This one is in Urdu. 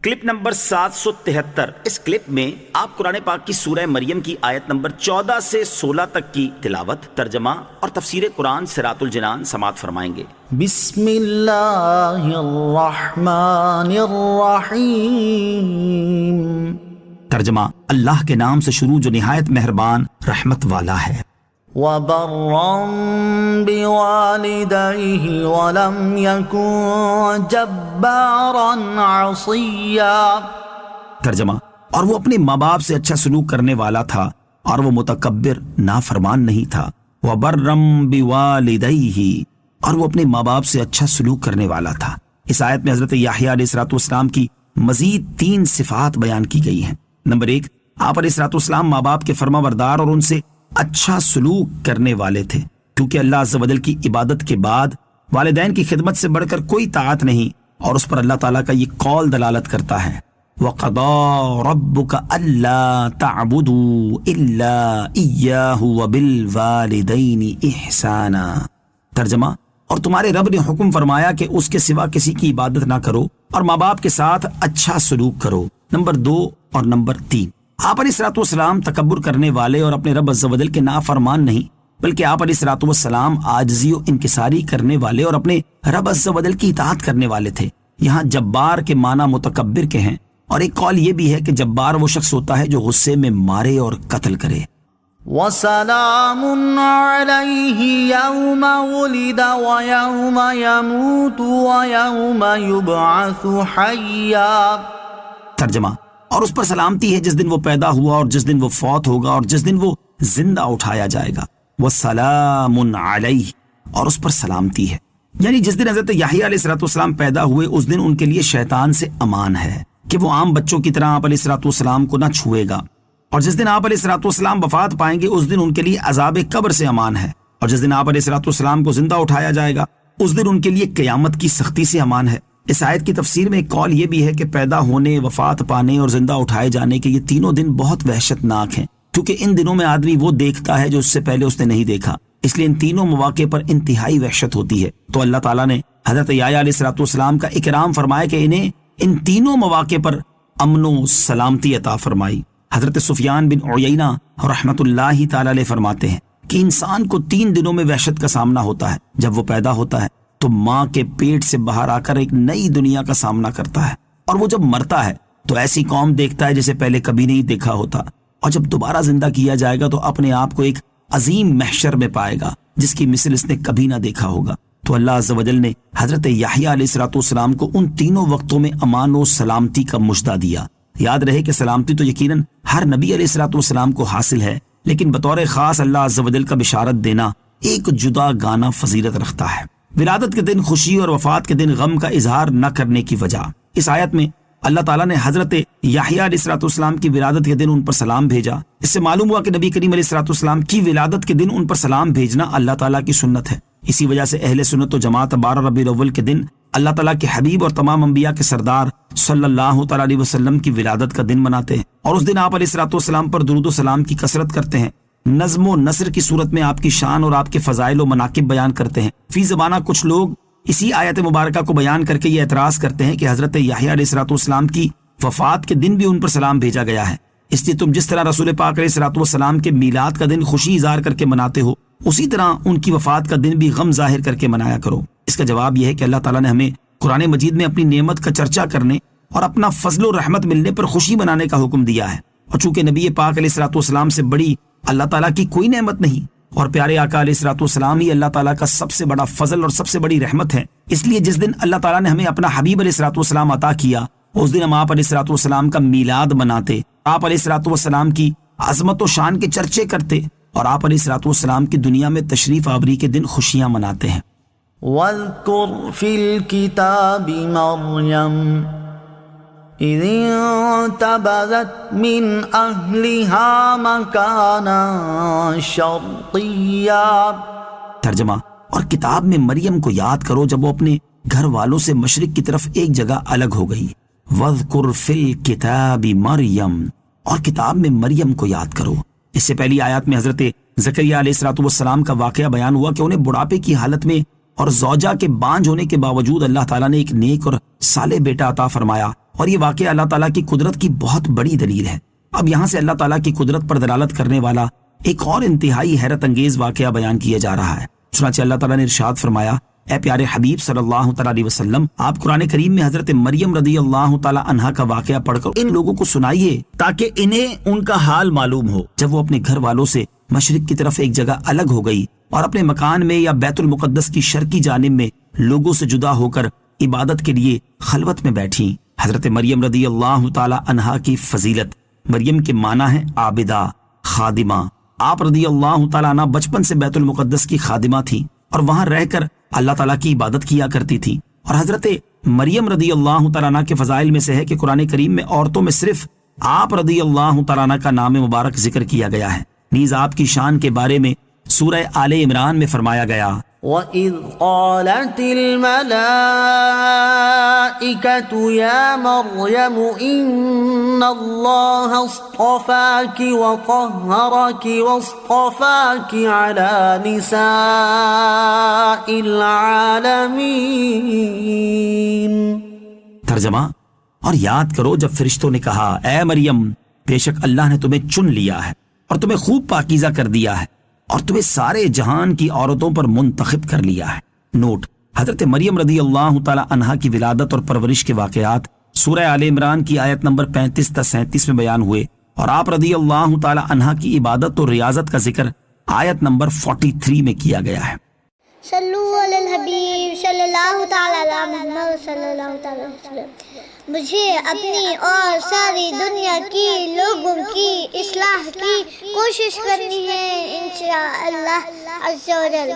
Clip number 773۔ اس کلپ میں آپ قرآن پاک کی سورہ مریم کی آیت نمبر 14 سے 16 تک کی تلاوت، ترجمہ اور تفسیر قرآن صراط الجنان سماعت فرمائیں گے۔ بسم اللہ الرحمن الرحیم۔ ترجمہ، اللہ کے نام سے شروع جو نہایت مہربان رحمت والا ہے۔ وَبَرًّا بِوَالِدَيْهِ وَلَمْ يَكُنْ جَبَّارًا عَصِيًّا۔ ترجمہ، اور وہ اپنے ماں باپ سے اچھا سلوک کرنے والا تھا اور وہ متکبر نافرمان نہیں تھا۔ وَبَرًّا بِوَالِدَيْهِ، اور وہ اپنے ماں باپ سے اچھا سلوک کرنے والا تھا۔ اس آیت میں حضرت یحییٰ علیہ السلام کی مزید 3 صفات بیان کی گئی ہیں۔ نمبر 1، آپ علیہ السلام ماں باپ کے فرما بردار اور ان سے اچھا سلوک کرنے والے تھے، کیونکہ اللہ عز و جل کی عبادت کے بعد والدین کی خدمت سے بڑھ کر کوئی طاعت نہیں، اور اس پر اللہ تعالیٰ کا یہ قول دلالت کرتا ہے، وَقَضَىٰ رَبُّكَ أَلَّا تَعْبُدُوا إِلَّا إِيَّاهُ وَبِالْوَالِدَيْنِ إِحْسَانًا۔ ترجمہ، اور تمہارے رب نے حکم فرمایا کہ اس کے سوا کسی کی عبادت نہ کرو اور ماں باپ کے ساتھ اچھا سلوک کرو۔ نمبر 2 اور نمبر 3، آپ علیہ السلام تکبر کرنے والے اور اپنے رب عز و جل کے نافرمان نہیں، بلکہ آپ علیہ السلام عاجزی و انکساری کرنے والے اور اپنے رب عز و جل کی اطاعت کرنے والے تھے۔ یہاں جبار کے معنی متکبر کے ہیں، اور ایک قول یہ بھی ہے کہ جبار وہ شخص ہوتا ہے جو غصے میں مارے اور قتل کرے۔ وَسَلَامٌ عَلَيْهِ يَوْمَ وُلِدَ وَيَوْمَ يَمُوتُ وَيَوْمَ يُبْعَثُ حَيًّا۔ ترجمہ، اور اس پر سلامتی ہے جس دن وہ پیدا ہوا اور جس دن وہ فوت ہوگا اور جس دن وہ زندہ اٹھایا جائے گا۔ وَسَلَامٌ عَلَيْهِ، اور اس پر سلامتی ہے، یعنی جس دن حضرت یحییٰ علیہ السلام پیدا ہوئے اس دن ان کے لیے شیطان سے امان ہے کہ وہ عام بچوں کی طرح آپ علیہ السلام کو نہ چھوئے گا، اور جس دن آپ علیہ السلام وفات پائیں گے اس دن ان کے لیے عذاب قبر سے امان ہے، اور جس دن آپ علیہ السلام کو زندہ اٹھایا جائے گا اس دن ان کے لیے قیامت کی سختی سے امان ہے۔ اس آیت کی تفسیر میں ایک قول یہ بھی ہے کہ پیدا ہونے، وفات پانے اور زندہ اٹھائے جانے کے یہ تینوں دن بہت وحشت ناک ہیں، کیونکہ ان دنوں میں آدمی وہ دیکھتا ہے جو اس سے پہلے اس نے نہیں دیکھا، اس لیے ان تینوں مواقع پر انتہائی وحشت ہوتی ہے۔ تو اللہ تعالیٰ نے حضرت یحییٰ علیہ السلام کا اکرام فرمایا کہ انہیں ان تینوں مواقع پر امن و سلامتی عطا فرمائی۔ حضرت سفیان بن عیینہ رحمۃ اللہ تعالی علیہ فرماتے ہیں کہ انسان کو 3 دنوں میں وحشت کا سامنا ہوتا ہے۔ جب وہ پیدا ہوتا ہے تو ماں کے پیٹ سے باہر آ کر ایک نئی دنیا کا سامنا کرتا ہے، اور وہ جب مرتا ہے تو ایسی قوم دیکھتا ہے جسے پہلے کبھی نہیں دیکھا ہوتا، اور جب دوبارہ زندہ کیا جائے گا تو اپنے آپ کو ایک عظیم محشر میں پائے گا جس کی مثل اس نے کبھی نہ دیکھا ہوگا۔ تو اللہ عز و جل نے حضرت یحییٰ علیہ السلام کو ان تینوں وقتوں میں امان و سلامتی کا مژدہ دیا۔ یاد رہے کہ سلامتی تو یقیناً ہر نبی علیہ السلام کو حاصل ہے، لیکن بطور خاص اللہ عز و جل کا بشارت دینا ایک جدا گانا فضیلت رکھتا ہے۔ ولادت کے دن خوشی اور وفات کے دن غم کا اظہار نہ کرنے کی وجہ، اس آیت میں اللہ تعالیٰ نے حضرت یحییٰ علیہ السلام کی ولادت کے دن ان پر سلام بھیجا۔ اس سے معلوم ہوا کہ نبی کریم علیہ السلام کی ولادت کے دن ان پر سلام بھیجنا اللہ تعالیٰ کی سنت ہے۔ اسی وجہ سے اہل سنت و جماعت 12 ربیع الاول کے دن اللہ تعالیٰ کے حبیب اور تمام انبیاء کے سردار صلی اللہ تعالیٰ علیہ وسلم کی ولادت کا دن مناتے ہیں، اور اس دن آپ علیہ السلام پر درود و سلام کی کثرت کرتے ہیں، نظم و نثر کی صورت میں آپ کی شان اور آپ کے فضائل و مناقب بیان کرتے ہیں۔ فی زمانہ کچھ لوگ اسی آیت مبارکہ کو بیان کر کے یہ اعتراض کرتے ہیں کہ حضرت یحییٰ علیہ السلام کی وفات کے دن بھی ان پر سلام بھیجا گیا ہے، اس لیے تم جس طرح رسول پاک علیہ السلام کے میلاد کا دن خوشی اظہار کر کے مناتے ہو، اسی طرح ان کی وفات کا دن بھی غم ظاہر کر کے منایا کرو۔ اس کا جواب یہ ہے کہ اللہ تعالیٰ نے ہمیں قرآن مجید میں اپنی نعمت کا چرچا کرنے اور اپنا فضل و رحمت ملنے پر خوشی منانے کا حکم دیا ہے، اور چونکہ نبی پاک علیہ السلام سے بڑی اللہ تعالیٰ کی کوئی نعمت نہیں، اور پیارے آقا علیہ السلام ہی اللہ تعالیٰ کا سب سے بڑا فضل اور سب سے بڑی رحمت ہے، اس لیے جس دن اللہ تعالیٰ نے ہمیں اپنا حبیب علیہ السلام عطا کیا اس دن ہم آپ علیہ السلام کا میلاد مناتے، آپ علیہ السلام کی عظمت و شان کے چرچے کرتے، اور آپ علیہ السلام کی دنیا میں تشریف آوری کے دن خوشیاں مناتے ہیں۔ وَاذْكُرْ فِي الْكِتَابِ مَرْيَمَ إِذِ انتَبَذَتْ مِنْ أَهْلِهَا مَكَانًا شَرْقِيًّا۔ ترجمہ، اور کتاب میں مریم کو یاد کرو جب وہ اپنے گھر والوں سے مشرق کی طرف ایک جگہ الگ ہو گئی۔ وَاذْكُرْ فِي الْكِتَابِ مَرْيَمَ، اور کتاب میں مریم کو یاد کرو۔ اس سے پہلی آیات میں حضرت زکریا علیہ السلام کا واقعہ بیان ہوا کہ انہیں بڑھاپے کی حالت میں اور زوجہ کے بانجھ ہونے کے باوجود اللہ تعالیٰ نے ایک نیک اور صالح بیٹا عطا فرمایا، اور یہ واقعہ اللہ تعالیٰ کی قدرت کی بہت بڑی دلیل ہے۔ اب یہاں سے اللہ تعالیٰ کی قدرت پر دلالت کرنے والا ایک اور انتہائی حیرت انگیز واقعہ بیان کیا جا رہا ہے۔ چنانچہ اللہ تعالیٰ نے ارشاد فرمایا، اے پیارے حبیب صلی اللہ تعالیٰ علیہ وسلم، آپ قرآن کریم میں حضرت مریم رضی اللہ تعالیٰ عنہا کا واقعہ پڑھ کر ان لوگوں کو سنائیے تاکہ انہیں ان کا حال معلوم ہو جب وہ اپنے گھر والوں سے مشرق کی طرف ایک جگہ الگ ہو گئی اور اپنے مکان میں یا بیت المقدس کی شرقی جانب میں لوگوں سے جدا ہو کر عبادت کے لیے خلوت میں بیٹھی۔ حضرت مریم رضی اللہ تعالیٰ عنہا کی فضیلت، مریم کے معنی ہے عابدہ، خادمہ۔ آپ رضی اللہ تعالیٰ عنہ بچپن سے بیت المقدس کی خادمہ تھی اور وہاں رہ کر اللہ تعالیٰ کی عبادت کیا کرتی تھی۔ اور حضرت مریم رضی اللہ تعالیٰ عنہ کے فضائل میں سے ہے کہ قرآن کریم میں عورتوں میں صرف آپ رضی اللہ تعالیٰ عنہ کا نام مبارک ذکر کیا گیا ہے۔ نیز آپ کی شان کے بارے میں سورہ آل عمران میں فرمایا گیا، وَإِذْ قَالَتِ الْمَلَائِكَةُ يَا مَرْيَمُ إِنَّ اللَّهَ اصْطَفَاكِ وَطَهَّرَكِ وَاصْطَفَاكِ عَلَى نِسَاءِ الْعَالَمِينَ۔ ترجمہ، اور یاد کرو جب فرشتوں نے کہا، اے مریم، بے شک اللہ نے تمہیں چن لیا ہے اور تمہیں خوب پاکیزہ کر دیا ہے اور تمہیں سارے جہان کی عورتوں پر منتخب کر لیا ہے۔ نوٹ: حضرت مریم رضی اللہ تعالی عنہا کی ولادت اور پرورش کے واقعات سورہ آل عمران کی آیت نمبر 35 تا 37 میں بیان ہوئے، اور آپ رضی اللہ تعالی عنہا کی عبادت اور ریاضت کا ذکر آیت نمبر 43 میں کیا گیا ہے۔ صلو علی الحبیب صلی اللہ تعالی علی محمد صلی اللہ تعالی وسلم۔ مجھے اپنی اور ساری دنیا کی لوگوں کی اصلاح کی کوشش کرنی ہے انشاءاللہ عز و جل۔